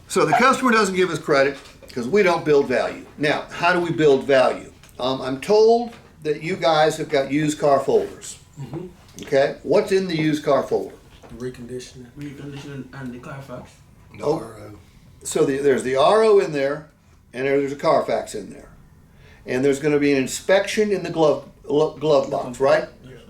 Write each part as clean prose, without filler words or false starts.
So the customer doesn't give us credit because we don't build value. Now, how do we build value? I'm told that you guys have got used car folders. Okay, what's in the used car folder? Reconditioning. Reconditioning and the Carfax. Oh. RO. So there's the RO in there, and there's a Carfax in there, and there's going to be an inspection in the glove box, right? Yes,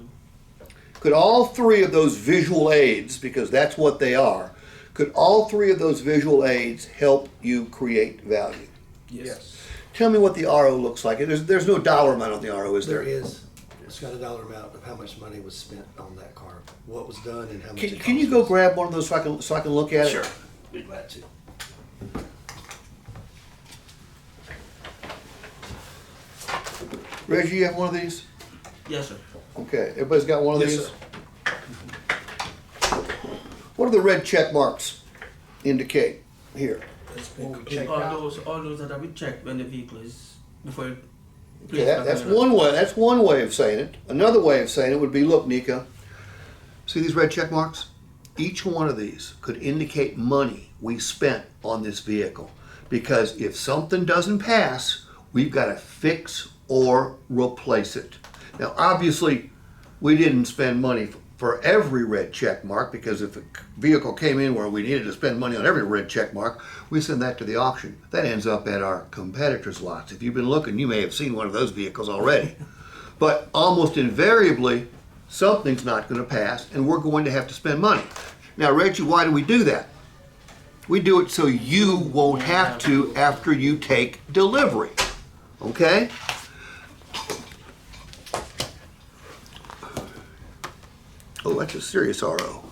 sir. Could all three of those visual aids, because that's what they are, could all three of those visual aids help you create value? Yes. Tell me what the RO looks like. There's no dollar amount on the RO, is there? There is. It's got a dollar amount of how much money was spent on that car, what was done, and how much it cost. Can you go grab one of those so I can look at it? Sure. Be glad to. Reggie, you have one of these? Yes, sir. Okay, everybody's got one of Yes, these? sir. What do the red check marks indicate here? It's been All completed. those that have been checked when the vehicle is before. Okay, that's one way. That's one way of saying it. Another way of saying it would be, look, Nika, see these red check marks? Each one of these could indicate money we spent on this vehicle. Because if something doesn't pass, we've got to fix or replace it. Now, obviously, we didn't spend money for every red check mark, because if a vehicle came in where we needed to spend money on every red check mark, we send that to the auction. That ends up at our competitors' lots. If you've been looking, you may have seen one of those vehicles already. But almost invariably, something's not going to pass, and we're going to have to spend money. Now, Reggie, why do we do that? We do it so you won't have to after you take delivery. Okay? Oh, that's a serious RO.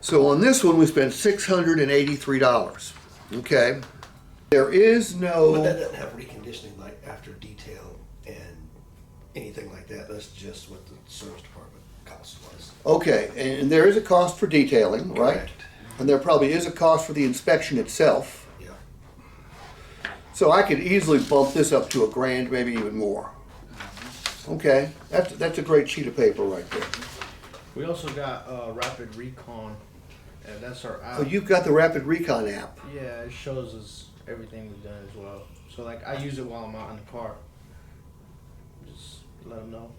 So on this one, we spent $683. Okay? There is But no... that doesn't have reconditioning like after detail and anything like that. That's just what the service department cost was. Okay, and there is a cost for detailing, right? Correct. And there probably is a cost for the inspection itself. Yeah. So I could easily bump this up to $1,000, maybe even more. Okay, that's a great sheet of paper right there. We also got Rapid Recon, and that's our app. Oh, you've got the Rapid Recon app. Yeah, it shows us everything we've done as well. So like I use it while I'm out in the car. Just let them know.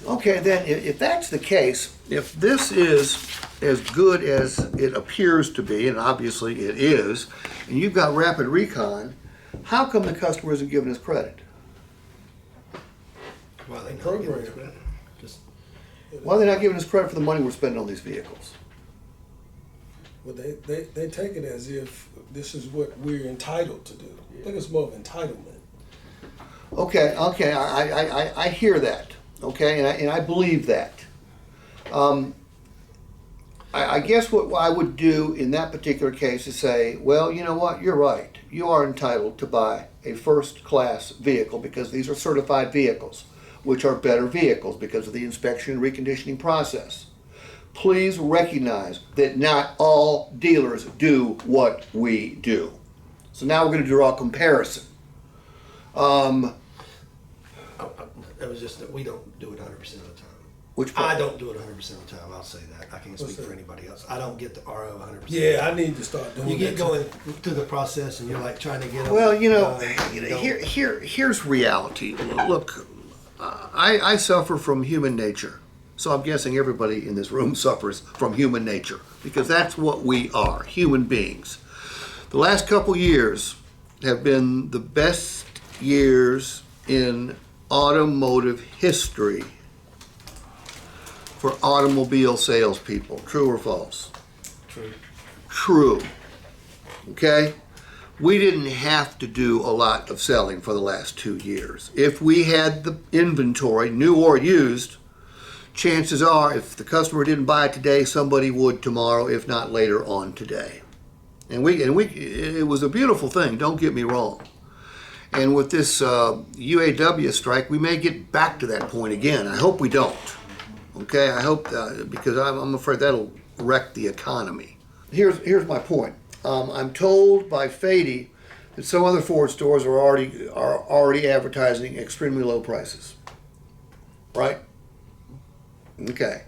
Okay, then if that's the case, if this is as good as it appears to be, and obviously it is, and you've got Rapid Recon, how come the customer isn't giving us credit? Well, they Program. Just Why are they not giving us credit for the money we're spending on these vehicles? Well, they take it as if this is what we're entitled to do. I think it's more of entitlement. Okay, I hear that, okay, and I believe that. I guess what I would do in that particular case is say, well, you know what, you're right. You are entitled to buy a first-class vehicle because these are certified vehicles, which are better vehicles because of the inspection and reconditioning process. Please recognize that not all dealers do what we do. So now we're going to draw a comparison. it was just that we don't do it 100% of the time. Which part? I don't do it 100% of the time. I'll say that. I can't speak for anybody else. I don't get the RO 100%. Yeah, I need to start doing You get that. going through the process and you're like trying to get them. Well, you know, you don't. here's reality. Look, I suffer from human nature. So I'm guessing everybody in this room suffers from human nature because that's what we are, human beings. The last couple years have been the best years in automotive history for automobile salespeople. True or false? True. True. Okay? We didn't have to do a lot of selling for the last 2 years. If we had the inventory, new or used, chances are if the customer didn't buy it today, somebody would tomorrow, if not later on today. And it was a beautiful thing, don't get me wrong. And with this UAW strike, we may get back to that point again. I hope we don't. Okay, I hope, because I'm afraid that'll wreck the economy. Here's my point. I'm told by Fady that some other Ford stores are already advertising extremely low prices. Right? Okay.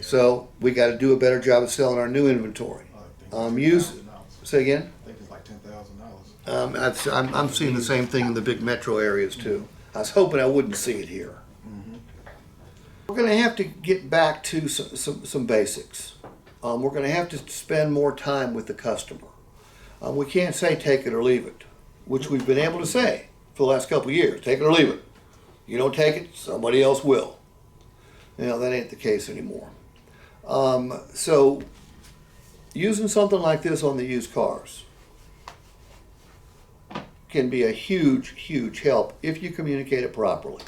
So we got to do a better job of selling our new inventory. Used. Say again. I think it's like $10,000. I'm seeing the same thing in the big metro areas too. I was hoping I wouldn't see it here. We're going to have to get back to some basics. We're going to have to spend more time with the customer. We can't say take it or leave it, which we've been able to say for the last couple of years. Take it or leave it. You don't take it, somebody else will. You know, that ain't the case anymore. So using something like this on the used cars can be a huge, huge help if you communicate it properly.